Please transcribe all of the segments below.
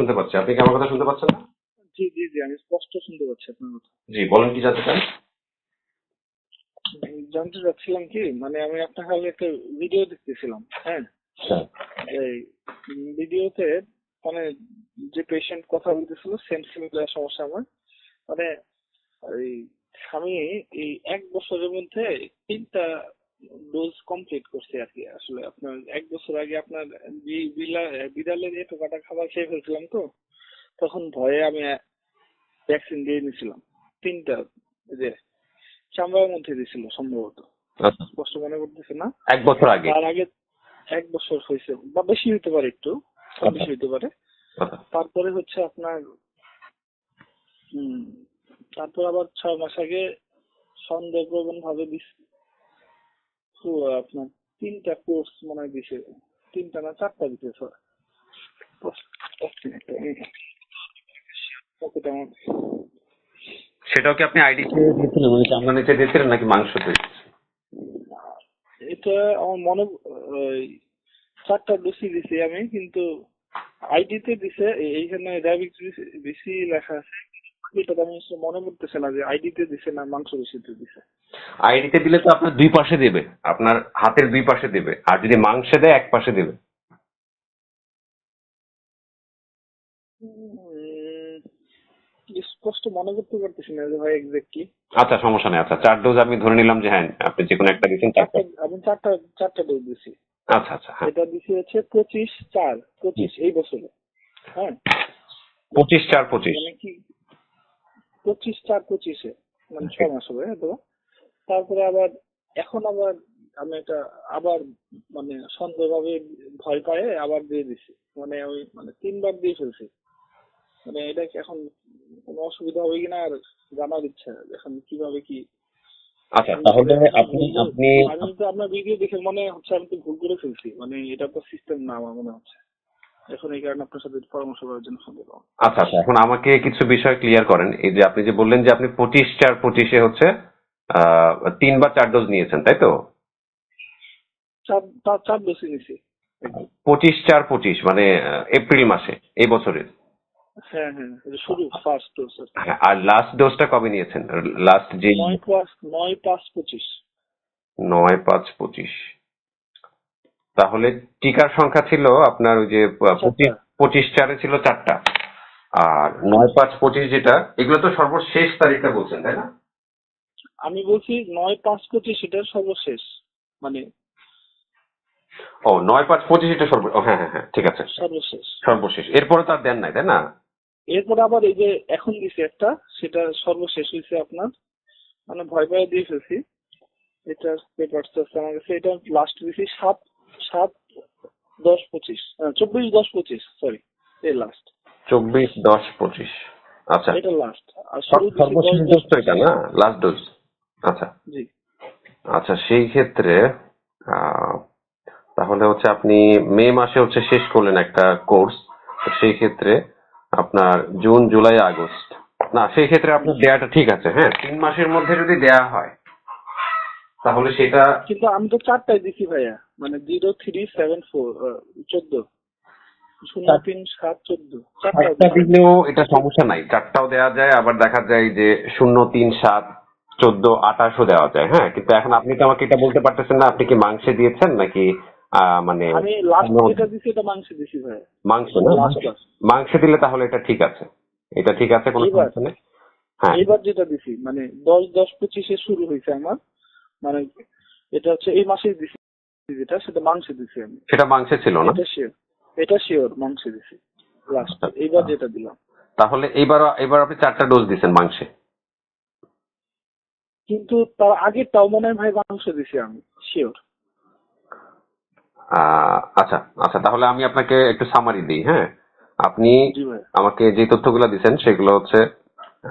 শুনতে পাচ্ছি। আপনি কি আমার কথা শুনতে পাচ্ছেন না? জি জি জি, আমি স্পষ্ট শুনতে পাচ্ছি আপনার কথা। জি, বলেন কি জানতে চান? জানতে চাচ্ছিলাম কি, মানে আমি আপনার কাছে একটা ভিডিও দেখতেছিলাম, হ্যাঁ। আচ্ছা। এই ভিডিওতে মানে যে পেশেন্ট কথা বলতেছিল সেম সিমিলার সমস্যা আমার, মানে এই আমি এই 1 বছরের মধ্যে 3টা ডোজ কমপ্লিট করছি আর কি। আসলে আপনার 1 বছর আগে আপনার বিড়ালের এটো কাটা খাবার খেয়ে ফেলছিলাম, তো তখন ভয়ে আমি ভ্যাকসিন দিয়ে নিয়েছিলাম 3টা, যে চামড়ার মধ্যে দিয়েছিল সম্ভবত, আচ্ছা, স্পষ্ট মনে করতেছে না। 1 বছর আগে। তার আগে 1 বছর হয়েছে বা বেশি হতে পারে, একটু কম বেশি হতে পারে। আচ্ছা, তারপরে হচ্ছে আপনার তারপর আবার 6 মাস আগে সন্দেহপ্রবণ ভাবে আপনার 3টা কোর্স মনে হয় দিছে, 3টা না 4টা দিছে স্যার। সেটাও কি আপনি আইডিতে দিয়েছিলেন, মানে চামড়া নিচে দিয়েছিলেন নাকি মাংসতে? এটা আমার মনে 4টা ডোজই দিছি আমি, কিন্তু আইডিতে দিছে, এইখানে ডায়াবেটিস বেশি লেখা আছে, এটা তো আমি মনে করতেছে না যে আইডিতে দিছে না মাংস বেশিতে দিছে। আইডিতে দিলে তো আপনার 2 পাশে দেবে, আপনার হাতের 2 পাশে দেবে, আর যদি মাংসে দেয় 1 পাশে দেবে। উম, স্পষ্ট মনে করতে পারতেছি না যে ভাই এক্স্যাক্টলি। আচ্ছা, সমস্যা নেই। আচ্ছা, 4 ডোজ আমি ধরে নিলাম যে হ্যাঁ আপনি যে কোনো একটা দিচ্ছেন 4টা। আমি চারটা ডোজ দিছি। আচ্ছা আচ্ছা, হ্যাঁ। এটা দিছি হচ্ছে 25/4/25 এই বছরে, হ্যাঁ। 25/4/25। মানে কি 25/4/25-এ, মানে 6 মাস হবে হয়তো। তারপরে আবার এখন আবার আমি এটা আবার মানে সন্দেহভাবে ভয় পায়ে আবার দিয়ে দিছি, মানে ওই মানে 3বার দিয়ে ফেলছি। মানে এটা কি এখন কোনো অসুবিধা হবে কিনা আর জানার ইচ্ছা এখন কিভাবে কি। আচ্ছা, তাহলে আপনি আমি তো আপনার ভিডিও দেখে মনে হচ্ছে আমি তো ভুল করে ফেলছি, মানে এটা তো সিস্টেম না আমার মনে হচ্ছে। এখন এই কারণে আপনার সাথে পরামর্শ করার জন্য ফোন দিলাম। আচ্ছা আচ্ছা, এখন আমাকে কিছু বিষয় ক্লিয়ার করেন। এই যে আপনি যে বললেন যে আপনি 25/4/25-এ হচ্ছে 3 বা 4 ডোজ নিয়েছেন, তাই তো? চার ডোজই নিছি একদম। 25/4/25 মানে এপ্রিল মাসে এই বছরের। হ্যাঁ হ্যাঁ, এটা শুরু ফার্স্ট ডোজ। হ্যাঁ, আর লাস্ট ডোজটা কবে নিয়েছেন? লাস্ট যে 9/5/25। 9/5/25। তাহলে টিকার সংখ্যা ছিল আপনার ওই যে 25/4-এ ছিল 4টা, আর 9/5/25 যেটা, এগুলো তো সর্বশেষ তারিখটা বলছেন, তাই না? আমি বলছি 9/5/25 এটা সর্বশেষ, মানে ও, 9/5/25 এটা হ্যাঁ হ্যাঁ হ্যাঁ, ঠিক আছে, সর্বশেষ। সর্বশেষ। এরপরে তো আর দেন নাই, তাই না? এরপর আবার এই যে এখন দিছে একটা, সেটা সর্বশেষ হয়েছে আপনার, মানে ভয় ভয় দিয়ে ফেলছি। এটা পেপারস আছে আমার কাছে, এটা লাস্ট দিছি 7/10/25, 24/10/25, সরি, এই লাস্ট 24/10/25। আচ্ছা, এটা লাস্ট। আর শুরু দিছি সর্বশেষ ডোজ তো এটা 10/10/25। না, লাস্ট ডোজ। আচ্ছা জি। আচ্ছা, সেই ক্ষেত্রে আহ, তাহলে হচ্ছে আপনি মে মাসে হচ্ছে শেষ করলেন একটা কোর্স, সেই ক্ষেত্রে আপনার জুন জুলাই আগস্ট, না সেই ক্ষেত্রে আপনার দেয়াটা ঠিক আছে। হ্যাঁ, 3 মাসের মধ্যে যদি দেয়া হয় তাহলে সেটা, কিন্তু আমি তো 4টায় দিছি ভাইয়া, মানে 0374 14 03/7/14 4টাও একটা দিছি। দিলেও এটা সমস্যা নাই, 4টাও দেওয়া যায়, আবার দেখা যায় যে 03/7/14 28ও দেওয়া যায়। হ্যাঁ, কিন্তু এখন আপনি তো আমাকে এটা বলতে পারতেছেন না আপনি কি মাংসে দিয়েছেন নাকি মানে আমি লাস্ট যেটা দিছি এটা মাংস দিছি ভাই। মাংস না, লাস্ট মাংসে দিলে তাহলে এটা ঠিক আছে, এটা ঠিক আছে, কোনো এইবার সমস্যা নেই। হ্যাঁ, এইবার যেটা দিছি মানে 10/10/25-এ শুরু হয়েছে আমার, মানে এটা হচ্ছে এই মাসেই দিছি, যেটা সেটা মাংস দিছি আমি। সেটা মাংসে ছিল না। এটা শিওর মাংস দিছি লাস্ট, এইবার যেটা দিলাম। তাহলে এবার আপনি 4টা ডোজ দিচ্ছেন মাংসে। কিন্তু তার আগেরটাও মনে হয় ভাই মাংস দিছি আমি, শিওর। আচ্ছা আচ্ছা, তাহলে আমি আপনাকে একটু সামারি দিই। হ্যাঁ, আপনি জি ভাই। আমাকে যে তথ্যগুলো দিচ্ছেন সেগুলো হচ্ছে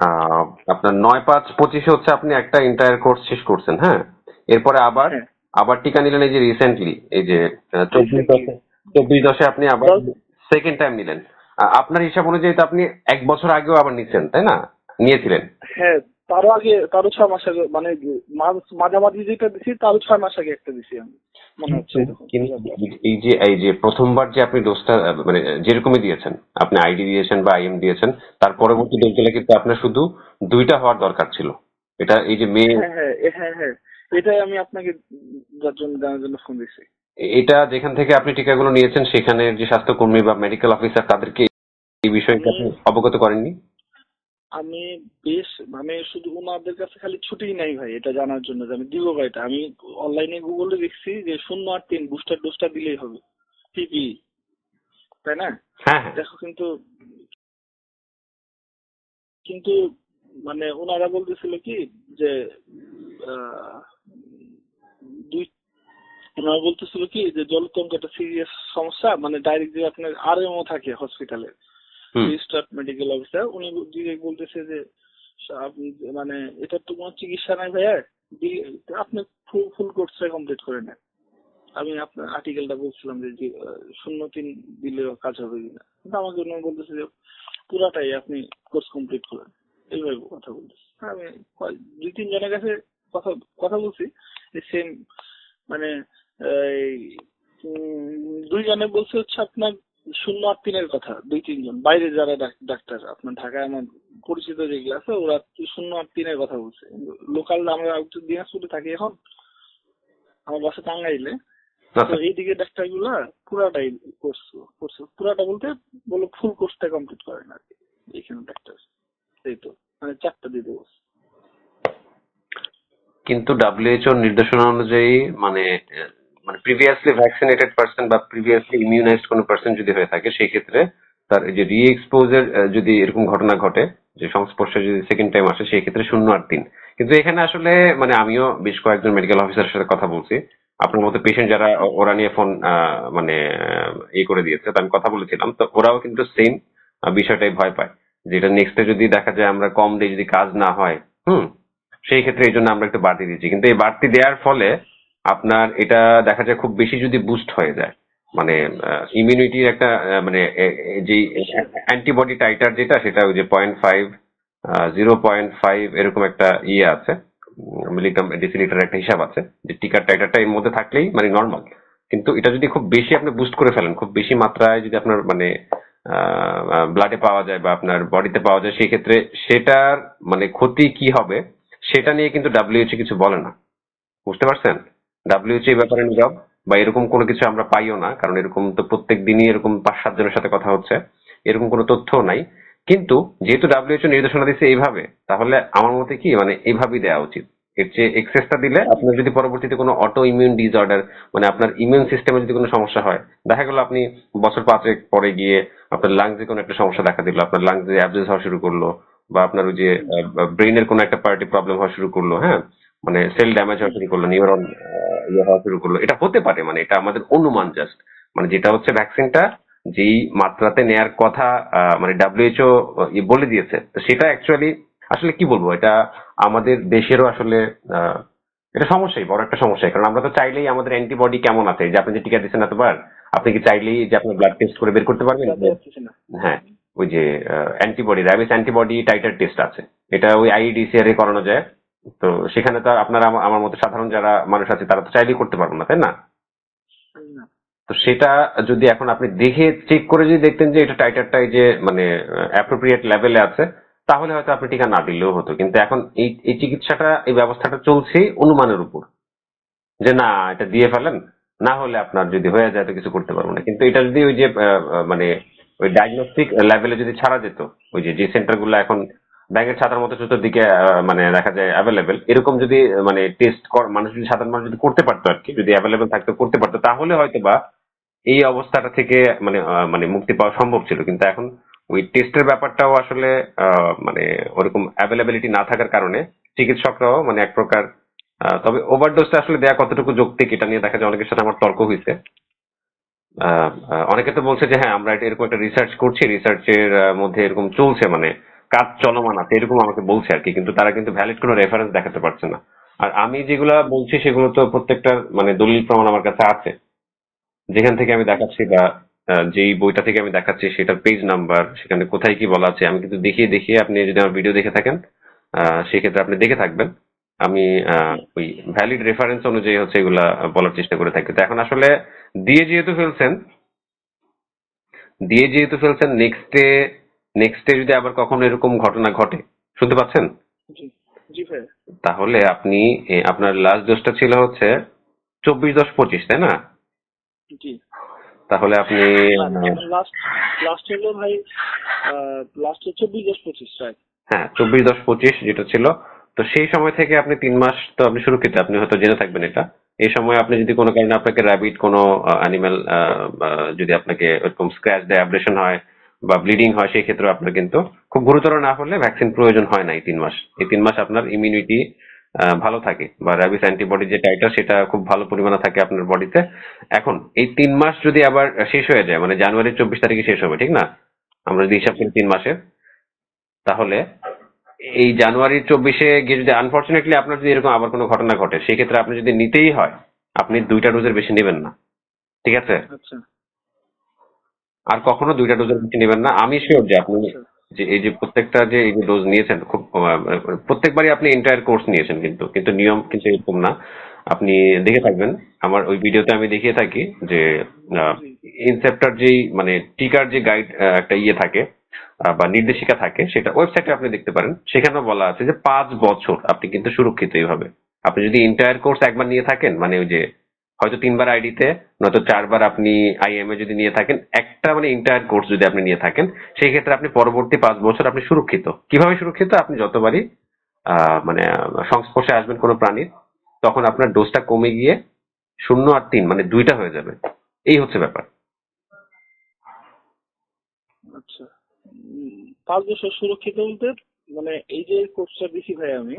আহ, আপনার 9/5/25-এ হচ্ছে আপনি একটা এন্টায়ার কোর্স শেষ করছেন। হ্যাঁ, এরপরে আবার হ্যাঁ, আবার টিকা নিলেন এই যে রিসেন্টলি, এই যে 24/10-এ আপনি আবার সেকেন্ড টাইম নিলেন। আপনার হিসাব অনুযায়ী তো আপনি 1 বছর আগেও আবার নিচ্ছেন, তাই না? নিয়েছিলেন। হ্যাঁ তারও 6 মাস আগে, মানে মাঝামাঝি যেটা দিছি তারও 6 মাস আগে একটা দিছি আমি, মনে হচ্ছে এরকম। কিন্তু এই যে প্রথমবার যে আপনি ডোজটা মানে যেরকমই দিয়েছেন, আপনি আইডি দিয়েছেন বা আইএম দিয়েছেন, তার পরবর্তী ডোজগুলো কিন্তু আপনার শুধু 2টা হওয়ার দরকার ছিল। এটা এই যে মে, হ্যাঁ হ্যাঁ হ্যাঁ হ্যাঁ, এটাই আমি আপনাকে জানার জন্য ফোন দিছি। এটা যেখান থেকে আপনি টিকাগুলো নিয়েছেন সেখানের যে স্বাস্থ্যকর্মী বা মেডিকেল অফিসার তাদেরকে এই বিষয়ে আমি আপনি অবগত করেননি? আমি বেশ, মানে শুধু ওনাদের কাছে খালি ছুটি নাই ভাই এটা জানার জন্য যে আমি দিব ভাই। এটা আমি অনলাইনে গুগলে দেখছি যে 0 আর 3 বুস্টার ডোজটা দিলেই হবে, পিপি, তাই না? হ্যাঁ হ্যাঁ। দেখো কিন্তু কিন্তু মানে ওনারা বলতেছিল কি যে আহ, দুই ওনারা বলতেছিল কি যে জলতঙ্ক একটা সিরিয়াস সমস্যা, মানে ডাইরেক্ট যে আপনার আরএমও থাকে হসপিটালে, হুম। রেজিস্টার্ড মেডিকেল অফিসার, উনি ডিরেক্ট বলতেছে যে আপনি মানে এটার তো কোনো চিকিৎসা নাই ভাইয়া, আপনি ফুল কোর্সটা কমপ্লিট করে নেন। আমি আপনার আর্টিকেলটা বলছিলাম যে 0-3 দিলেও কাজ হবে কিনা, কিন্তু আমাকে উনি বলতেছে যে পুরাটাই আপনি কোর্স কমপ্লিট করেন, এইভাবে কথা বলতেছে। আমি 2-3 জনের কাছে কথা কথা বলছি সেম, মানে এই 2 জনে বলছে হচ্ছে আপনার 0 আর 3-এর কথা, 2-3 জন বাইরে যারা ডাক্তার আপনার ঢাকায় আমার পরিচিত যেগুলো আছে ওরা 0 আর 3-এর কথা বলছে। লোকাল আমরা দিনাজপুরে থাকি এখন, আমার বাসা টাঙ্গাইলে, তো এইদিকে ডাক্তার গুলা পুরাটাই কোর্স পুরাটা বলতে বলো ফুল কোর্সটা কমপ্লিট করেন আর কি এখানে ডাক্তার, এই তো মানে 4টা দিতে বলছে। কিন্তু WHO নির্দেশনা অনুযায়ী মানে মানে প্রিভিয়াসলি ভ্যাকসিনেটেড পার্সন বা প্রিভিয়াসলি ইমিউনাইজড কোনো পার্সন যদি হয়ে থাকে সেই ক্ষেত্রে তার এই যে রি এক্সপোজের যদি এরকম ঘটনা ঘটে, যে সংস্পর্শে যদি সেকেন্ড টাইম আসে, সেই ক্ষেত্রে 0 আর 3। কিন্তু এখানে আসলে মানে আমিও বেশ কয়েকজন মেডিকেল অফিসারের সাথে কথা বলছি, আপনার মতো পেশেন্ট যারা ওরা নিয়ে ফোন মানে করে দিয়েছে, তো আমি কথা বলেছিলাম, তো ওরাও কিন্তু সেম বিষয়টাই ভয় পায়, যেটা নেক্সটে যদি দেখা যায় আমরা কম দিয়ে যদি কাজ না হয়, সেই ক্ষেত্রে এই জন্য আমরা একটু বাড়তি দিচ্ছি। কিন্তু এই বাড়তি দেওয়ার ফলে আপনার এটা দেখা যায় খুব বেশি যদি বুস্ট হয়ে যায়, মানে ইমিউনিটির একটা মানে যে অ্যান্টিবডি টাইটার যেটা, সেটা ওই যে 0.5 0.5 এরকম একটা ইয়ে আছে, মিলিগ্রাম ডেসিলিটার একটা হিসাব আছে, যে টিকার টাইটারটা এর মধ্যে থাকলেই মানে নর্মাল। কিন্তু এটা যদি খুব বেশি আপনি বুস্ট করে ফেলেন, খুব বেশি মাত্রায় যদি আপনার মানে ব্লাডে পাওয়া যায় বা আপনার বডিতে পাওয়া যায়, সেই ক্ষেত্রে সেটার মানে ক্ষতি কি হবে সেটা নিয়ে কিন্তু WHO কিছু বলে না, বুঝতে পারছেন? WHO এই ব্যাপারে নীরব, বা এরকম কোনো কিছু আমরা পাইও না, কারণ এরকম তো প্রত্যেক দিনই এরকম 5-7 জনের সাথে কথা হচ্ছে, এরকম কোনো তথ্যও নাই। কিন্তু যেহেতু WHO নির্দেশনা দিচ্ছে এইভাবে, তাহলে আমার মতে কি মানে এইভাবেই দেওয়া উচিত। এর চেয়ে এক্সেসটা দিলে আপনার যদি পরবর্তীতে কোনো অটো ইমিউন ডিসঅর্ডার, মানে আপনার ইমিউন সিস্টেমে যদি কোনো সমস্যা হয়, দেখা গেল আপনি বছর 5 পরে গিয়ে আপনার লাংসে কোনো একটা সমস্যা দেখা দিল, আপনার লাংসে অ্যাবসেস হওয়া শুরু করলো, বা আপনার ওই যে ব্রেনের কোনো একটা পার্টি প্রবলেম হওয়া শুরু করলো, হ্যাঁ, মানে সেল ড্যামেজ হওয়া শুরু করলো, নিউরন ইয়ে হওয়া শুরু করলো, এটা হতে পারে, মানে এটা আমাদের অনুমান জাস্ট। মানে যেটা হচ্ছে ভ্যাকসিনটা যেই মাত্রাতে নেয়ার কথা মানে WHO বলে দিয়েছে, তো সেটা অ্যাকচুয়ালি আসলে কি বলবো, এটা আমাদের দেশেরও আসলে এটা সমস্যাই, বড় একটা সমস্যাই। কারণ আমরা তো চাইলেই আমাদের অ্যান্টিবডি কেমন আছে, যে আপনি যে টিকা দিচ্ছেন এতবার, আপনি কি চাইলেই যে আপনার ব্লাড টেস্ট করে বের করতে পারবেন? যাতে যাচ্ছে না। হ্যাঁ, ওই যে antibody, rabies antibody titre test আছে, এটা ওই IEDCR এ করানো যায়। তো সেখানে তো আপনারা আমার মতো সাধারণ যারা মানুষ আছে তারা তো চাইলেই করতে পারবেন না, তাই না? না, তো সেটা যদি এখন আপনি দেখে চেক করে যদি দেখতেন যে এটা টাইটারটা এই যে মানে অ্যাপ্রোপ্রিয়েট লেভেলে আছে, তাহলে হয়তো আপনি টিকা না দিলেও হতো। কিন্তু এখন এই এই চিকিৎসাটা, এই ব্যবস্থাটা চলছে অনুমানের উপর, যে না এটা দিয়ে ফেলেন, না হলে আপনার যদি হয়ে যায় তো কিছু করতে পারবো না। কিন্তু এটা যদি ওই যে মানে ওই ডায়াগনস্টিক লেভেলে যদি ছাড়া যেত, ওই যে যে সেন্টার গুলো এখন ব্যাংকের ছাতার মতো চতুর্দিকে মানে দেখা যায় অ্যাভেলেবেল, এরকম যদি মানে টেস্ট মানুষ যদি, সাধারণ মানুষ যদি করতে পারতো আর কি, যদি অ্যাভেলেবেল থাকতো করতে পারতো, তাহলে হয়তো বা এই অবস্থাটা থেকে মানে মানে মুক্তি পাওয়া সম্ভব ছিল। কিন্তু এখন ওই টেস্টের ব্যাপারটাও আসলে মানে ওরকম অ্যাভেলেবিলিটি না থাকার কারণে চিকিৎসকরাও মানে এক প্রকার তবে ওভারডোজটা আসলে দেয়া কতটুকু যৌক্তিক, এটা নিয়ে দেখা যায় অনেকের সাথে আমার তর্ক হয়েছে। অনেকে তো বলছে যে হ্যাঁ আমরা এরকম একটা রিসার্চ করছি, রিসার্চের মধ্যে এরকম চলছে, মানে কাজ চলমান আছে, এরকম আমাকে বলছে আর কি, কিন্তু তারা কিন্তু ভ্যালিড কোনো রেফারেন্স দেখাতে পারছে না। আর আমি যেগুলা বলছি সেগুলো তো প্রত্যেকটার মানে দলিল প্রমাণ আমার কাছে আছে, যেখান থেকে আমি দেখাচ্ছি বা যেই বইটা থেকে আমি দেখাচ্ছি সেটার পেজ নাম্বার, সেখানে কোথায় কি বলা আছে আমি কিন্তু দেখিয়ে দেখিয়ে, আপনি যদি আমার ভিডিও দেখে থাকেন সেক্ষেত্রে আপনি দেখে থাকবেন। আমি ওই ভ্যালিড রেফারেন্স অনুযায়ী হচ্ছে এগুলা বলার চেষ্টা করে থাকি। তো এখন আসলে দিয়ে যেহেতু ফেলছেন নেক্সট ডে যদি আবার কখনো এরকম ঘটনা ঘটে, শুনতে পাচ্ছেন? জি জি ভাইয়া। তাহলে আপনি আপনার লাস্ট ডোজটা ছিল হচ্ছে 24/10/25, তাই না? জি তাহলে আপনি না, আমার লাস্ট লাস্ট হলো ভাই, লাস্ট হচ্ছে 24/10/25, রাইট? হ্যাঁ, 24/10/25 যেটা ছিল। তো সেই সময় থেকে আপনি 3 মাস তো আপনি সুরক্ষিত, আপনি হয়তো জেনে থাকবেন এটা। এই সময় আপনি যদি কোনো কারণে আপনাকে র্যাবিড কোনো অ্যানিমেল যদি আপনাকে এরকম স্ক্র্যাচ দেয়, অ্যাব্রেশন হয় বা ব্লিডিং হয়, সেই ক্ষেত্রে আপনার কিন্তু খুব গুরুতর না হলে ভ্যাকসিন প্রয়োজন হয় না এই 3 মাস। এই 3 মাস আপনার ইমিউনিটি ভালো থাকে বা র্যাবিস অ্যান্টিবডি যে টাইটার সেটা খুব ভালো পরিমাণে থাকে আপনার বডিতে। এখন এই 3 মাস যদি আবার শেষ হয়ে যায়, মানে জানুয়ারির 24 তারিখে শেষ হবে, ঠিক না? আমরা যদি হিসাব করি 3 মাসের, তাহলে এই জানুয়ারির 24-এ গিয়ে যদি আনফরচুনেটলি আপনার যদি এরকম আবার কোনো ঘটনা ঘটে, সেক্ষেত্রে আপনি যদি নিতেই হয়, আপনি 2টা ডোজের বেশি নেবেন না, ঠিক আছে? আচ্ছা আর কখনো 2টা ডোজের বেশি নেবেন না। আমি শিওর যে আপনি আচ্ছা যে এই যে প্রত্যেকটা যে এই যে ডোজ নিয়েছেন, খুব প্রত্যেকবারই আপনি এন্টায়ার কোর্স নিয়েছেন, কিন্তু কিন্তু নিয়ম কিন্তু এরকম না। আপনি দেখে থাকবেন, আমার ওই ভিডিওতে আমি দেখিয়ে থাকি যে জি ইনসেপ্টার যেই মানে টিকার যে গাইড একটা ইয়ে থাকে বা নির্দেশিকা থাকে, সেটা ওয়েবসাইটে আপনি দেখতে পারেন। সেখানেও বলা আছে যে 5 বছর আপনি কিন্তু সুরক্ষিত এইভাবে। আপনি যদি এন্টায়ার কোর্স একবার নিয়ে থাকেন, মানে ওই যে হয়তো 3বার আইডিতে, নয়তো 4বার আপনি আইএমএ যদি নিয়ে থাকেন, একটা মানে এন্টায়ার কোর্স যদি আপনি নিয়ে থাকেন, সেই ক্ষেত্রে আপনি পরবর্তী 5 বছর আপনি সুরক্ষিত। কিভাবে সুরক্ষিত? আপনি যতবারই মানে সংস্পর্শে আসবেন কোনো প্রাণীর, তখন আপনার ডোজটা কমে গিয়ে 0 আর 3 মানে 2টা হয়ে যাবে। এই হচ্ছে ব্যাপার। আচ্ছা। 5 বছর সুরক্ষিত বলতে মানে এই যে কোর্সটা দিছি ভাই আমি,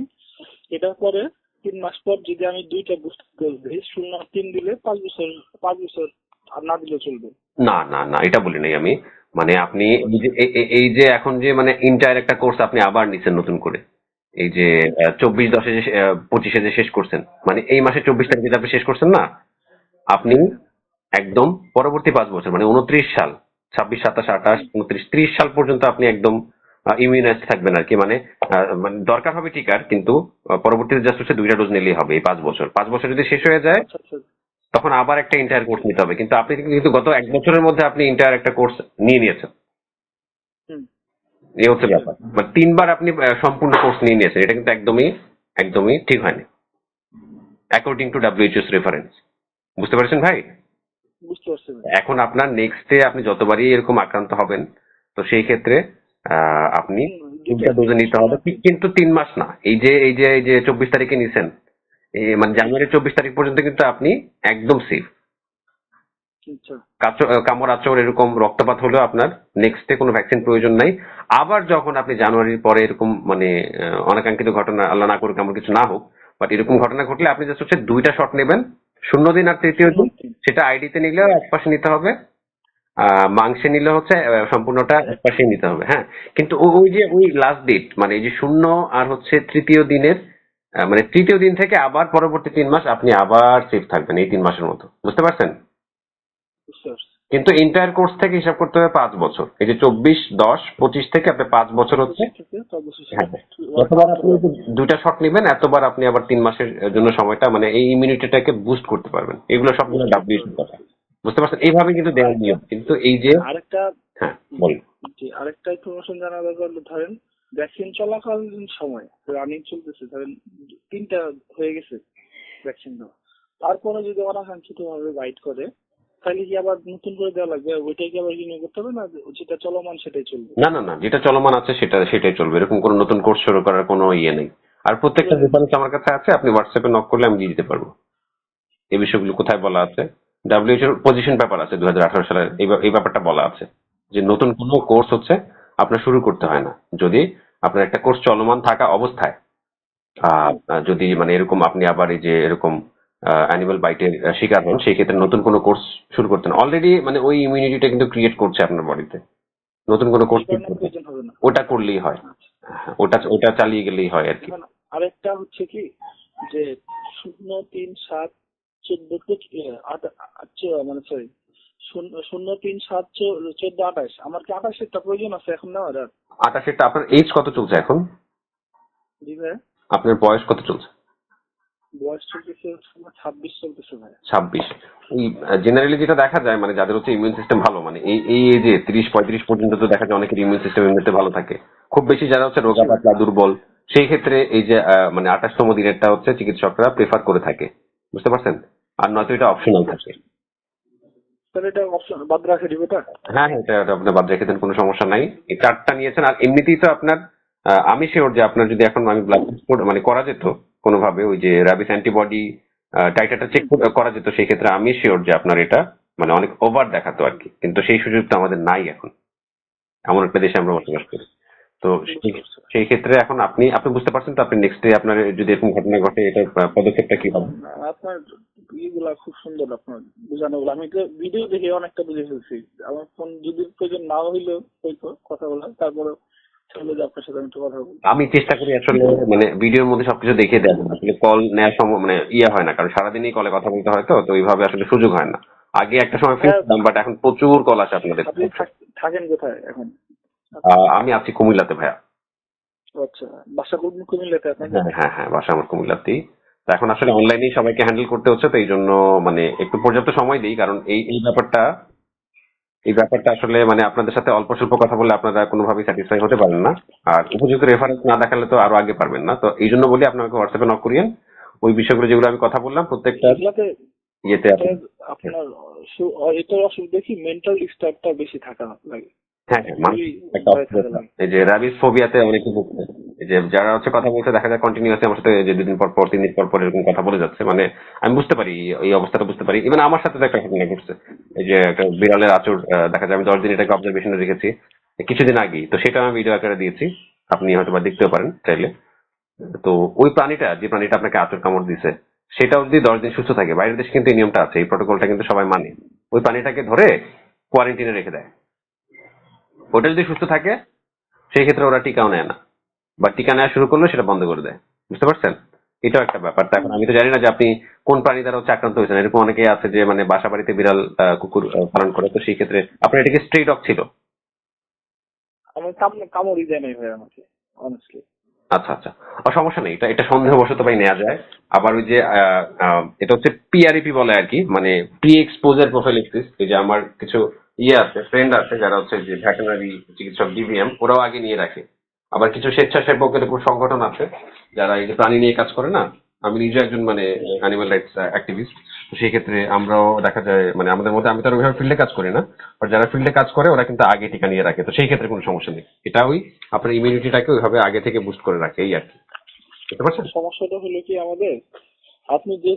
এটার পরে 3 মাস পর যদি আমি 2টা বুস্টার ডোজ দিই, 0 আর 3 দিলে 5 বছর, 5 বছর আর না দিলে চলবে। না না না, এটা বলি নাই আমি। মানে আপনি ও আচ্ছা। এই যে এখন যে মানে ইন্টার একটা কোর্স আপনি আবার নিছেন নতুন করে, এই যে জি 24/10-এ যে 25-এ যে শেষ করছেন, মানে এই মাসে 24 তারিখে যে আপনি শেষ করছেন না, আপনি হ্যাঁ হ্যাঁ। একদম পরবর্তী 5 বছর মানে 29 সাল, 26, 27, 28, হুম, 29, 30 সাল পর্যন্ত আপনি একদম ইমিউনাইজড থাকবেন আর কি। মানে দরকার হবে টিকার, কিন্তু পরবর্তীতে জাস্ট হচ্ছে 2টা ডোজ নিলেই হবে। এই 5 বছর, 5 বছর যদি শেষ হয়ে যায়, আচ্ছা আচ্ছা। তখন আবার একটা ইন্টায়ার কোর্স নিতে হবে। কিন্তু আপনি কিন্তু গত 1 বছরের মধ্যে আপনি ইন্টায়ার একটা কোর্স নিয়ে নিয়েছেন। হুম। এই হচ্ছে আচ্ছা ব্যাপার, মানে 3বার আপনি সম্পূর্ণ কোর্স নিয়ে নিয়েছেন, এটা কিন্তু একদমই একদমই ঠিক হয়নি অ্যাকর্ডিং টু ডাব্লিউএইচওস রেফারেন্স। বুঝতে পারছেন ভাই? বুঝতে পারছি ভাই। এখন আপনার নেক্সটে আপনি যতবারই এরকম আক্রান্ত হবেন, তো সেই ক্ষেত্রে আপনি তিনটা দুইটাই ডোজে নিতে হবে, 0 আর 3। কিন্তু 3 মাস না। এই যে 24 তারিখে নিছেন, মানে জি। জানুয়ারি 24 তারিখ পর্যন্ত কিন্তু আপনি একদম সেফ। আচ্ছা কামড় আচড় এরকম রক্তপাত হলেও আপনার নেক্সটে কোনো ভ্যাকসিন প্রয়োজন নাই। আবার যখন আপনি জানুয়ারির পরে এরকম মানে অনাকাঙ্ক্ষিত ঘটনা, আল্লাহ না করুক এমন কিছু না হোক, বাট এরকম ঘটনা ঘটলে আপনি জাস্ট হচ্ছে 2টা শট নেবেন, 0 দিন আর 3য় দিন। 0 আর 3। সেটা আইডিতে নিলেও এক পাশে নিতে হবে, মাংসে নিলে হচ্ছে সম্পূর্ণটা এক পাশে নিতে হবে, হ্যাঁ। কিন্তু ওই যে ওই লাস্ট ডেট, মানে এই যে 0 আর হচ্ছে 3য় দিনের, মানে 3য় দিন থেকে আবার পরবর্তী 3 মাস আপনি আবার সেফ থাকবেন এই 3 মাসের মতো। বুঝতে পারছেন? বুঝতে পারছি। কিন্তু এন্টায়ার কোর্স থেকে হিসাব করতে হবে 5 বছর। এই যে 24, 10, 25 থেকে আপনি 5 বছর হচ্ছে। 25 থেকে 5 বছর হ্যাঁ, যতবার আফটার আপনি ওয়ান। 2টা শট নেবেন, এতবার আপনি আবার 3 মাসের জন্য সময়টা মানে এই ইমিউনিটিটাকে বুস্ট করতে পারবেন। এগুলো সবগুলো বুস্ট করতে ডাব্লিউএইচওর পারবে। কথা। বুঝতে পারছেন? এইভাবে কিন্তু দেওয়ার আরেকটা, নিয়ম, কিন্তু এই যে আরেকটা হ্যাঁ বলুন। জি, আরেকটা ইনফরমেশন জানা দরকার। ধরেন ভ্যাকসিন চলাকালীন সময় রানিং চলতেছে, ধরেন 3টা হয়ে গেছে ভ্যাকসিন দেওয়া, তারপরে যদি অনাকাঙ্ক্ষিত ভাবে বাইট করে, তাহলে কি আবার নতুন করে দেওয়া লাগবে? ওইটাই কি আবার রিনিউ করতে হবে, না যেটা চলমান সেটাই চলবে? না না না, যেটা চলমান আছে সেটাই চলবে। এরকম কোনো নতুন কোর্স শুরু করার কোনো ইয়ে নেই। আর প্রত্যেকটা প্রয়োজন নেই। রেফারেন্স আমার কাছে আছে, আপনি হোয়াটসঅ্যাপে নক করলে আমি দিয়ে দিতে পারবো। এই বিষয়গুলো কোথায় বলা আছে, ডাব্লিউএইচওর পজিশন পেপার আছে 2018 সালের, এই ব্যাপারটা বলা আছে যে নতুন কোনো কোর্স হচ্ছে আপনার শুরু করতে হয় না যদি আপনার একটা কোর্স চলমান থাকা অবস্থায় হুম। যদি মানে এরকম আপনি আবার এই যে এরকম অ্যানিমাল বাইটের শিকার হন, সেই ক্ষেত্রে নতুন কোনো কোর্স শুরু করতেন। অলরেডি মানে ওই ইমিউনিটিটা কিন্তু ক্রিয়েট করছে আপনার বডিতে, নতুন কোনো এই কোর্স কারণে করতে প্রয়োজন হবে না। ওটা করলেই হয়। আচ্ছা। হ্যাঁ, ওটা চালিয়ে গেলেই হয় আর কি। এখন আরেকটা হচ্ছে কি, যে 0, 3, 7, 14 মানে সরি 0, 3, 7, 14, 28, আমার কি 28-এরটা প্রয়োজন আছে এখন নেওয়ার আর? 28-এরটা আপনার এজ কত চলছে এখন? জি ভাই, আপনার বয়স কত চলছে? বয়স চলতেছে 26 চলতেছে ভাই। 26। ওই জেনারেলি যেটা দেখা যায় মানে যাদের হচ্ছে ইমিউন সিস্টেম ভালো মানে এই এই এজে 30-35 পর্যন্ত তো দেখা যায় অনেকের ইমিউন সিস্টেম এমনিতে ভালো থাকে। খুব বেশি যারা হচ্ছে জি রোগা ভাই। পাতলা দুর্বল সেই ক্ষেত্রে এই যে মানে 28তম দিনেরটা হচ্ছে চিকিৎসকরা প্রেফার করে থাকে, বুঝতে পারছেন? আর নয়তো এটা অপশনাল থাকে। তাহলে এটা অপশন বাদ রাখে দিব এটা? হ্যাঁ হ্যাঁ, এটা আপনি বাদ রেখে দেন, কোনো সমস্যা নাই। এই 4টা নিয়েছেন আর এমনিতেই তো আপনার আমি শিওর যে আপনার যদি এখন আমি ব্লাড টেস্ট মানে করা যেত কোনোভাবে ওই যে র্যাবিস অ্যান্টিবডি টাইটারটা চেক করা যেত, সেই ক্ষেত্রে আমি শিওর যে আপনার এটা মানে অনেক ওভার দেখাতো আর কি, কিন্তু সেই সুযোগটা আমাদের নাই এখন, এমন একটা দেশে আমরা বসবাস করি। তো বুঝতে পারছি। সেই ক্ষেত্রে এখন আপনি আপনি বুঝতে পারছেন তো আপনি নেক্সট ডে আপনার যদি এরকম ঘটনা ঘটে এটা পদক্ষেপটা কি হবে? আপনার ইগুলা খুব সুন্দর, আপনার বোঝানোগুলো আমি তো ভিডিও দেখে অনেকটা বুঝে ফেলছি। আমার ফোন যদি প্রয়োজন না হইলেও হয়তো কথা বলা, তারপরে চলে যে আপনার সাথে আমি একটু কথা বলবো। আমি চেষ্টা করি আসলে মানে ভিডিওর মধ্যে সবকিছু দেখিয়ে দেওয়ার জন্য। আসলে কল নেওয়ার সময় মানে ইয়ে হয় না, কারণ সারাদিনই কলে কথা বলতে হয়, তো তো ওইভাবে আসলে সুযোগ হয় না। আগে একটা সময় ফ্রি হ্যাঁ, ছিলাম, বাট এখন প্রচুর কল আসে আপনাদের। আপনি থাকেন কোথায় এখন আপনি? আমি আছি কুমিল্লাতে ভাইয়া। ও আচ্ছা, বাসা কোন কুমিল্লাতে আপনাদের? হ্যাঁ হ্যাঁ হ্যাঁ, বাসা আমার কুমিল্লাতেই। তো এখন আসলে অনলাইনেই সবাইকে হ্যান্ডেল করতে হচ্ছে, তো এই জন্য মানে একটু পর্যাপ্ত সময় দিই, কারণ এই ব্যাপারটা আসলে মানে আপনাদের সাথে অল্প স্বল্প কথা বলে আপনারা কোনোভাবেই স্যাটিসফাই হতে পারেন না। আর উপযুক্ত রেফারেন্স না দেখালে তো আরো আগে পারবেন না, তো এই জন্য বলি আপনাকে হোয়াটসঅ্যাপে নক করিয়েন। ওই বিষয়গুলো যেগুলো আমি কথা বললাম প্রত্যেকটা এগুলাতে ইয়েতে এটা আপনার এটার অসুবিধা কি, মেন্টাল ডিস্টার্বটা বেশি থাকা লাগে, হ্যাঁ হ্যাঁ, খুবই একটা ভয় থাকা অস্থিরতা। লাগে। এই যে র্যাবিস ফোবিয়াতে অনেকে ভুগছে। এই যে যারা হচ্ছে কথা বলতে দেখা যায় কন্টিনিউয়াসলি আমার সাথে যে 2 দিন পর পর 3 দিন পর পর এরকম কথা বলে যাচ্ছে, মানে আমি বুঝতে পারি এই অবস্থাটা বুঝতে পারি। ইভেন আমার সাথে তো একটা ঘটনা ঘটছে। এই যে একটা বিড়ালের আঁচড় দেখা যায় আমি 10 দিন এটাকে অবজারভেশনে রেখেছি কিছুদিন আগেই, তো সেটা আমি ভিডিও আকারে দিয়েছি, আপনি হয়তো বা দেখতেও পারেন চাইলে। তো ওই প্রাণীটা যে প্রাণীটা আপনাকে আঁচড় কামড় দিছে সেটাও যদি 10 দিন সুস্থ থাকে, বাইরের দেশে কিন্তু এই নিয়মটা আছে, এই প্রটোকলটা কিন্তু সবাই মানে, ওই প্রাণীটাকে ধরে কোয়ারেন্টিনে রেখে দেয়। ওটা যদি সুস্থ থাকে সেই ক্ষেত্রে ওরা টিকাও নেয় না, বা টিকা নেওয়া শুরু করলে সেটা বন্ধ করে দেয়, বুঝতে পারছেন? এটাও একটা ব্যাপার। তা এখন আমি তো জানি না যে আপনি কোন প্রাণী দ্বারা হচ্ছে আক্রান্ত হয়েছেন, এরকম অনেকেই আছে যে মানে বাসা বাড়িতে বিড়াল কুকুর পালন করে, তো সেই ক্ষেত্রে আপনার এটা কি স্ট্রে ডগ ছিল? আমার কামড়ই দেয় নাই ভাই আমাকে, অনেস্টলি। আচ্ছা আচ্ছা, সমস্যা নেই, এটা এটা সন্দেহবশত ভাই নেওয়া যায়। আবার ওই যে এটা হচ্ছে পিআরইপি বলে আর কি, মানে প্রি এক্সপোজার প্রোফাইলিক্সিস। এই যে আমার কিছু ইয়ে আছে, ফ্রেন্ড আছে যারা হচ্ছে যে ভেটেরিনারি চিকিৎসক ডিভিএম, ওরাও আগে নিয়ে রাখে। আবার কিছু স্বেচ্ছাসেবকের উপর সংগঠন আছে যারা এই যে প্রাণী নিয়ে কাজ করে না। আমি নিজে একজন মানে অ্যানিমাল রাইটস অ্যাক্টিভিস্ট, তো সেই ক্ষেত্রে আমরাও দেখা যায় মানে আমাদের মধ্যে, আমি তো আর ওইভাবে ফিল্ডে কাজ করি না, আর যারা ফিল্ডে কাজ করে ওরা কিন্তু আগে টিকা নিয়ে রাখে, তো সেই ক্ষেত্রে কোনো সমস্যা নেই। এটা ওই আপনার ইমিউনিটিটাকে ওইভাবে আগে থেকে বুস্ট করে রাখে, এই আর কি, বুঝতে পারছেন? সমস্যাটা হলো কি আমাদের, আপনি যে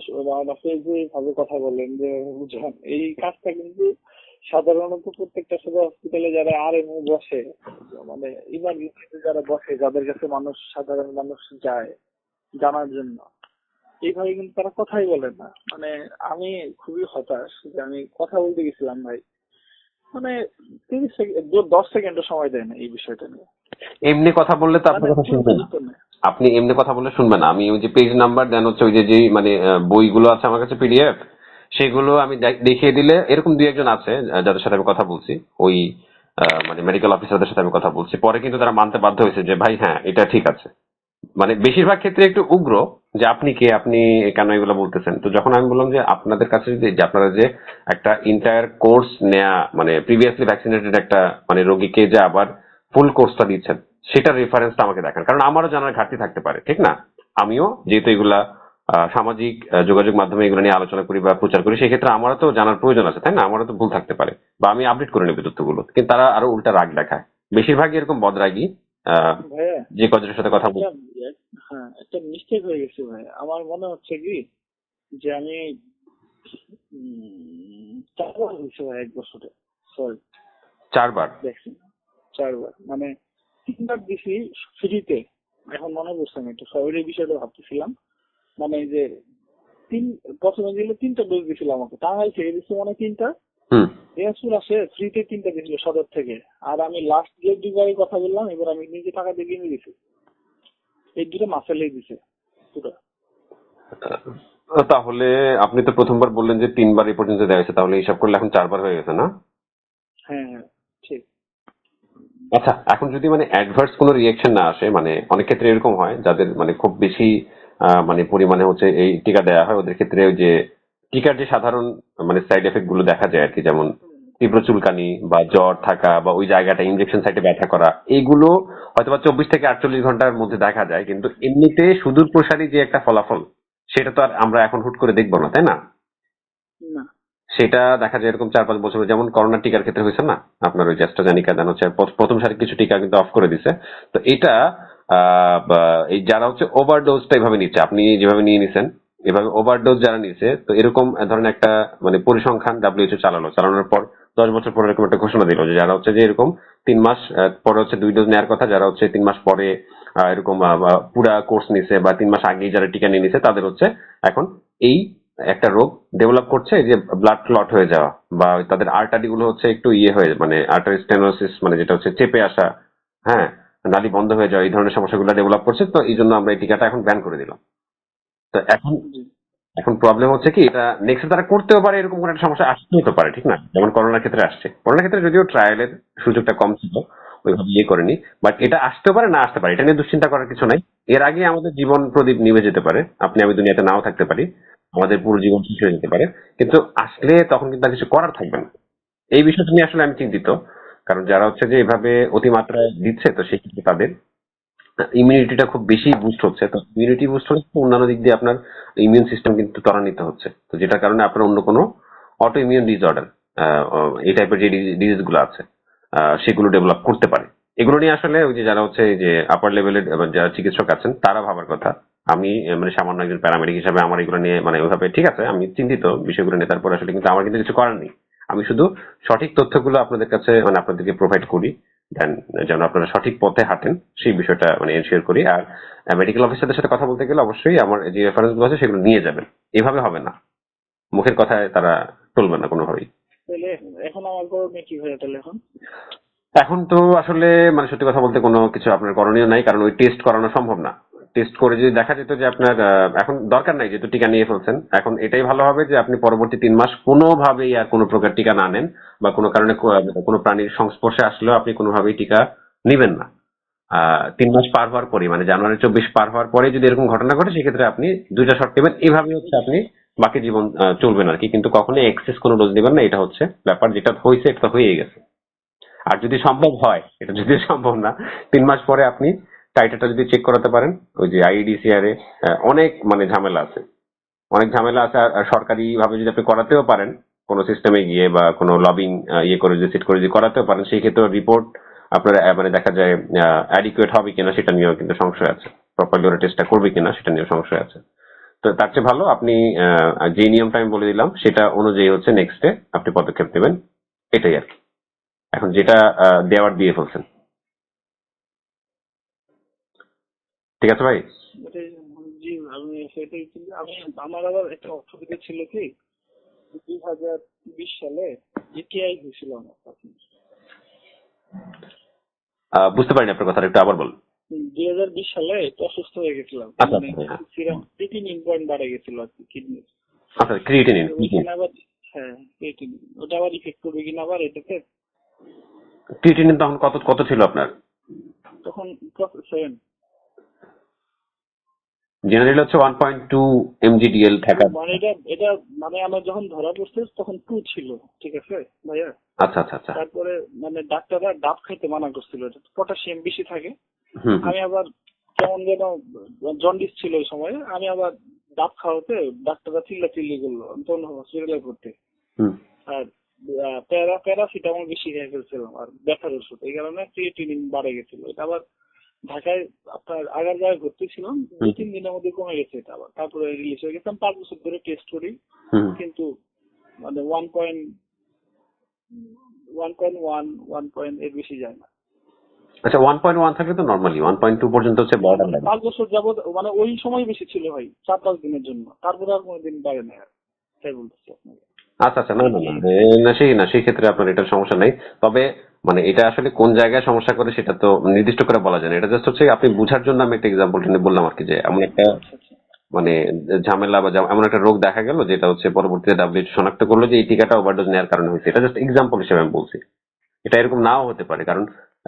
আপনি যে ভাবে কথা বললেন যে বুঝলেন, এই কাজটা কিন্তু সাধারণত প্রত্যেকটা সদর হসপিটালে যারা আরএমও বসে, মানে ইমার্জেন্সিতে যারা বসে, যাদের কাছে মানুষ, সাধারণ মানুষ যায় জানার জন্য, এইভাবে কিন্তু তারা কথাই বলে না। মানে আমি খুবই হতাশ যে আমি কথা বলতে গেছিলাম ভাই, মানে 30 সেকেন্ড 10 সেকেন্ডও সময় দেয় না এই বিষয়টা নিয়ে। এমনি কথা বললে তো মানে আপনার কথা কোনো শুনবে না। গুরুত্ব নেই। আপনি এমনি কথা বললে শুনবে না। আমি ওই যে পেজ নাম্বার দেন হচ্ছে ওই যে যেই মানে বইগুলো আছে আমার কাছে পিডিএফ, সেগুলো আমি দেখিয়ে দিলে এরকম 2-1 জন আছে যাদের সাথে আমি কথা বলছি, ওই মানে মেডিকেল অফিসারদের সাথে আমি কথা বলছি, পরে কিন্তু তারা মানতে বাধ্য হয়েছে যে ভাই হ্যাঁ এটা ঠিক আছে। মানে বেশিরভাগ ক্ষেত্রে একটু উগ্র যে আপনি কে, আপনি কেন এগুলো বলতেছেন। তো যখন আমি বললাম যে আপনাদের কাছে যদি যে আপনারা যে একটা ইন্টায়ার কোর্স নেয়া মানে প্রিভিয়াসলি ভ্যাকসিনেটেড একটা মানে রোগীকে যে আবার ফুল কোর্সটা দিচ্ছেন, সেটার রেফারেন্সটা আমাকে দেখান, কারণ আমারও জানার ঘাটতি থাকতে পারে, ঠিক না? আমিও যেহেতু এগুলা সামাজিক যোগাযোগ মাধ্যমে এগুলো নিয়ে আলোচনা করি বা প্রচার করি, সেক্ষেত্রে আমারও তো জানার প্রয়োজন আছে, তাই না? আমারও তো ভুল থাকতে পারে, বা আমি আপডেট করে নেবো তথ্যগুলো, কিন্তু তারা আরো উল্টা রাগ দেখায়। বেশিরভাগই এরকম বদরাগী ভাইয়া যে কজনের সাথে কথা বলছি। একটা, হ্যাঁ একটা মিস্টেক হয়ে গেছে ভাই। আমার মনে হচ্ছে কি যে আমি 4 বার হয়েছে ভাই 1 বছরে, সরি 4 বার? ভ্যাকসিন, 4 বার, মানে 3 বার দিছি ফ্রিতে। এখন মনে পড়ছে, আমি একটু সবাই এই বিষয়টা ভাবতেছিলাম, মানে এই যে তিন প্রথমে দিলে 3টা ডোজ দিছিল আমাকে, টাঙ্গাইল থেকে দিচ্ছে মানে 3টা, হুম। দিনাজপুর আসে ফ্রিতে 3টা দিছিল সদর থেকে। আর আমি লাস্ট যে 2বারই কথা বললাম, এবার আমি নিজে টাকা দিয়ে কিনে দিছি, এই 2টা মাসেলেই দিছে পুরো। তাহলে আপনি তো প্রথমবার বললেন যে 3 বার এই পর্যন্ত দেওয়া হয়েছে, তাহলে হিসাব করলে এখন 4 বার হয়ে গেছে না? হ্যাঁ হ্যাঁ ঠিক। আচ্ছা, এখন যদি মানে অ্যাডভার্স কোনো রিয়েকশন না আসে, মানে অনেক ক্ষেত্রে এরকম হয় যাদের মানে খুব বেশি মানে পরিমাণে হচ্ছে এই টিকা দেওয়া হয়, ওদের ক্ষেত্রে ওই যে টিকার যে সাধারণ মানে সাইড এফেক্ট গুলো দেখা যায় আর কি, যেমন তীব্র চুলকানি বা জ্বর থাকা বা ওই জায়গাটা ইনজেকশন সাইটে ব্যথা করা, এইগুলো হয়তো বা 24 থেকে 48 ঘন্টার মধ্যে দেখা যায়, কিন্তু এমনিতে সুদূর প্রসারী যে একটা ফলাফল সেটা তো আর আমরা এখন হুট করে দেখবো না, তাই না? না। সেটা দেখা যায় এরকম 4-5 বছর, যেমন করোনা টিকার ক্ষেত্রে হয়েছে না, আপনার ওই অ্যাস্ট্রাজেনিকা দেন হচ্ছে প্রথম সারির কিছু টিকা কিন্তু অফ করে দিছে। তো এটা এই যারা হচ্ছে ওভারডোজটা এভাবে নিচ্ছে, আপনি যেভাবে নিয়ে নিছেন এভাবে ওভারডোজ যারা নিচ্ছে, তো এরকম ধরেন একটা মানে পরিসংখ্যান ডাব্লিউএইচও চালানোর পর 10 বছর পরে এরকম একটা ঘোষণা দিল যে যারা হচ্ছে যে এরকম 3 মাস পরে হচ্ছে 2 ডোজ নেওয়ার কথা, যারা হচ্ছে 3 মাস পরে এরকম পুরা কোর্স নিছে বা 3 মাস আগেই যারা টিকা নিয়ে নিছে, তাদের হচ্ছে এখন এই একটা রোগ ডেভেলপ করছে, এই যে ব্লাড ক্লট হয়ে যাওয়া বা তাদের আর্টারি গুলো হচ্ছে একটু ইয়ে হয়ে মানে আর্টারি স্টেনোসিস, মানে যেটা হচ্ছে চেপে আসা, হ্যাঁ, নালী বন্ধ হয়ে যাওয়া, এই ধরনের সমস্যাগুলো ডেভেলপ করছে। তো এই জন্য আমরা এই টিকাটা এখন ব্যান করে দিলাম। তো এখন জি। এখন প্রবলেম হচ্ছে কি, এটা নেক্সট তারা করতেও পারে, এরকম কোনো একটা সমস্যা আসতেও তো পারে, ঠিক না? যেমন করোনার ক্ষেত্রে আসছে, করোনার ক্ষেত্রে যদিও ট্রায়ালের সুযোগটা কম ছিল, ওইভাবে ইয়ে করেনি, বাট এটা আসতেও পারে না আসতে পারে, এটা নিয়ে দুশ্চিন্তা করার কিছু নাই। এর আগে আমাদের জীবন প্রদীপ নিভে যেতে পারে, আপনি আমি দুনিয়াতে নাও থাকতে পারি, আমাদের পুরো জীবন শেষ হয়ে যেতে পারে, কিন্তু আসলে তখন কিন্তু আর কিছু করার থাকবে না। এই বিষয়টা নিয়ে আসলে আমি চিন্তিত, কারণ যারা হচ্ছে যে এভাবে অতিমাত্রায় দিচ্ছে, তো সেক্ষেত্রে তাদের ইমিউনিটিটা খুব বেশি বুস্ট হচ্ছে। তো ইমিউনিটি বুস্ট হলে তো অন্যান্য দিক দিয়ে আপনার ইমিউন সিস্টেম কিন্তু ত্বরান্বিত হচ্ছে, তো যেটার কারণে আপনার অন্য কোনো অটো ইমিউন ডিসঅর্ডার, এই টাইপের যে ডিজিজ গুলো আছে সেগুলো ডেভেলপ করতে পারে। এগুলো নিয়ে আসলে ওই যে যারা হচ্ছে এই যে আপার লেভেলের যারা চিকিৎসক আছেন তারা ভাবার কথা। আমি মানে সামান্য একজন প্যারামেডিক হিসাবে আমার এগুলো নিয়ে মানে ওইভাবে ঠিক আছে, আমি চিন্তিত বিষয়গুলো নিয়ে, তারপর আসলে কিন্তু আমার কিন্তু কিছু করার নেই। আমি শুধু সঠিক তথ্যগুলো আপনাদের কাছে মানে আপনাদেরকে প্রোভাইড করি, দেন যেন আপনারা সঠিক পথে হাঁটেন সেই বিষয়টা মানে এনশিওর করি। আর মেডিকেল অফিসারদের সাথে কথা বলতে গেলে অবশ্যই আমার যে রেফারেন্স গুলো আছে সেগুলো নিয়ে যাবেন, এভাবে হবে না, মুখের কথায় তারা চলবে না কোনোভাবেই। তাহলে এখন আমার করণীয় কি হয়ে তাহলে এখন? এখন তো আসলে মানে সত্যি কথা বলতে কোনো কিছু আপনার করণীয় নাই, কারণ ওই টেস্ট করানো সম্ভব না। টেস্ট করে যদি দেখা যেত যে আপনার এখন দরকার নাই, যেহেতু টিকা নিয়ে ফেলছেন, এখন এটাই ভালো হবে যে আপনি পরবর্তী 3 মাস কোনোভাবেই আর কোনো প্রকার টিকা না নেন, বা কোনো কারণে কোনো প্রাণীর সংস্পর্শে আসলেও আপনি কোনোভাবেই টিকা নিবেন না। 3 মাস পার হওয়ার পরে মানে জানুয়ারি 24 পার হওয়ার পরে যদি এরকম ঘটনা ঘটে, সেক্ষেত্রে আপনি 2টা শট নেবেন, এভাবে হচ্ছে আপনি বাকি জীবন চলবেন আর কি, কিন্তু কখনোই এক্সেস কোনো ডোজ নেবেন না। এটা হচ্ছে ব্যাপার, যেটা হয়েছে এটা তো হয়েই গেছে। আর যদি সম্ভব হয়, এটা যদি সম্ভব না, 3 মাস পরে আপনি টাইটারটা যদি চেক করাতে পারেন, ওই যে আইইডিসিআর এ অনেক মানে ঝামেলা আছে, অনেক ঝামেলা আছে। আর সরকারি ভাবে যদি আপনি করাতেও পারেন, কোনো সিস্টেমে গিয়ে বা কোনো লবিং ইয়ে করে যদি সেট করে যদি করাতেও পারেন, সেই ক্ষেত্রে রিপোর্ট আপনার মানে দেখা যায় অ্যাডিকুয়েট হবে কিনা সেটা নিয়েও কিন্তু সংশয় আছে, প্রপারলি ওরা টেস্টটা করবে কিনা সেটা নিয়েও সংশয় আছে। তো তার চেয়ে ভালো আপনি যে নিয়মটা আমি বলে দিলাম সেটা অনুযায়ী হচ্ছে নেক্সট ডে আপনি পদক্ষেপ নেবেন, এটাই আর কি। এখন যেটা দেওয়ার দিয়ে ফেলছেন। ঠিক আছে ভাই? এটাই। জি, আমি সেটাই, কিন্তু আমি আমার আবার একটা অসুবিধা ছিল কি, 2020 সালে ইটিআই হয়েছিল আমার তখন। বুঝতে পারিনি আপনার কথাটা, একটু আবার বলুন। 2020 সালে একটু অসুস্থ হয়ে গেছিলাম, আচ্ছা মানে আচ্ছা, হ্যাঁ। সিরাম ক্রিয়েটিনিন পয়েন্ট বাড়ে গেছিল আর কি কিডনি। আচ্ছা, ক্রিয়েটিনিন। ওইখানে আবার, হ্যাঁ ক্রিয়েটিনিন, ওটা আবার ইফেক্ট করবে কিনা আবার এটাতে। ক্রিয়েটিনিন তখন কত কত ছিল আপনার? তখন 7। জেনারেল হচ্ছে 1.2 mgdl থাকা। মানে এটা এটা মানে আমার যখন ধরা পড়ছে তখন 2 ছিল, ঠিক আছে ভাইয়া। আচ্ছা আচ্ছা আচ্ছা। তারপরে মানে ডাক্তাররা ডাব খাইতে মানা করছিল, এটা পটাশিয়াম বেশি থাকে। হুম হুম আমি আবার কেমন যেন জন্ডিস ছিল ওই সময়, আমি আবার ডাব খাওয়াতে ডাক্তাররা চিল্লাচিল্লি করলো, আমি তখন হসপিটালে ভর্তি। হুম। আর প্যারাসিটামল বেশি খেয়ে ফেলছিলাম আর ব্যথার ওষুধ, এই কারণে ক্রিয়েটিনিন বাড়ে গেছিল। এটা আবার ঢাকায় আপনার আগার জায়গায় ভর্তি ছিলাম, 2-3 দিনের মধ্যে কমে গেছে এটা আবার, তারপরে রিলিজ হয়ে গেছে। আমি 5 বছর ধরে টেস্ট করি, হুম। কিন্তু মানে 1.1 এর বেশি যায় না। আচ্ছা, 1.1 থাকলে তো নর্মালি 1.2 পর্যন্ত হচ্ছে বর্ডার লাইন। 5 বছর যাবত মানে ওই সময় বেশি ছিল ভাই, 4-5 দিনের জন্য, তারপরে আর কোনোদিন বাড়ে না আর, তাই বলতেছি আপনাকে। আচ্ছা আচ্ছা, না না না, না সেই ক্ষেত্রে আপনার এটার সমস্যা নেই। তবে মানে এটা আসলে কোন জায়গায় সমস্যা করে সেটা তো নির্দিষ্ট করে বলা যায় না, এটা জাস্ট হচ্ছে আপনি বুঝার জন্য আমি একটা এক্সাম্পল টেনে বললাম আর কি, যে এমন একটা আচ্ছা আচ্ছা। মানে ঝামেলা বা এমন একটা রোগ দেখা গেল যেটা হচ্ছে পরবর্তীতে ডাব্লিউএইচও শনাক্ত করলো যে এই টিকাটা ওভারডোজ নেওয়ার কারণে হয়েছে। এটা জাস্ট এক্সাম্পল হিসেবে আমি বলছি, এটা এরকম নাও হতে পারে, কারণ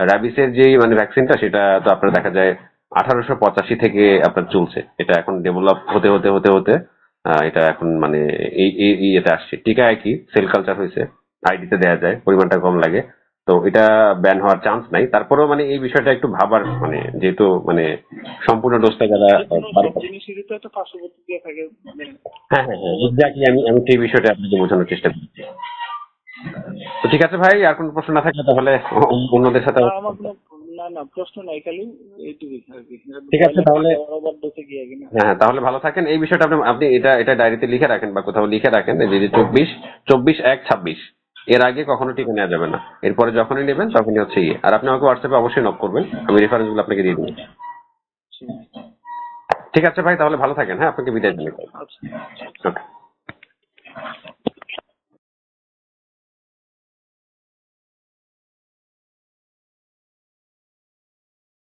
র্যাবিসের যে মানে ভ্যাকসিনটা সেটা তো আপনার দেখা যায় 1885 থেকে আপনার চলছে, এটা এখন ডেভেলপ হতে হতে হতে হতে এটা এখন মানে এই এটা আসছে, টিকা একই, সেল কালচার হয়েছে, আইডিতে দেয়া যায়, পরিমাণটা কম লাগে। তো এটা ব্যান হওয়ার চান্স নাই, তারপরেও মানে এই বিষয়টা একটু ভাবার, মানে যেহেতু মানে সম্পূর্ণ ডোজটা যারা যে কোনো সব বারবার। জিনিসেরই তো একটা পার্শ্ব প্রতিক্রিয়া থাকে, মানে হ্যাঁ হ্যাঁ হ্যাঁ, এক্স্যাক্টলি, আমি আমি সেই বিষয়টা আপনাকে বোঝানোর চেষ্টা করছি। তো ঠিক আছে ভাই, আর কোনো প্রশ্ন না থাকলে তাহলে অন্যদের সাথে আমার কোনো না প্রশ্ন নাই, খালি এইটুকুই আর কি। ঠিক আছে তাহলে। ওভার ডোজে গিয়ে কিনা। হ্যাঁ হ্যাঁ, তাহলে ভালো থাকেন। এই বিষয়টা আপনি আপনি এটা এটা ডায়েরিতে লিখে রাখেন বা কোথাও লিখে রাখেন যে যে 24/1/26 এর আগে কখনো টিকা নেওয়া যাবে না, এরপরে যখনই নেবেন তখনই হচ্ছে ইয়ে। আর আপনি আমাকে হোয়াটসঅ্যাপে অবশ্যই নক করবেন, আমি রেফারেন্স গুলো আপনাকে দিয়ে দেবো। ঠিক আছে ভাই, তাহলে ভালো থাকেন। হ্যাঁ, আপনাকে বিদায় জানাই। আচ্ছা। ওকে।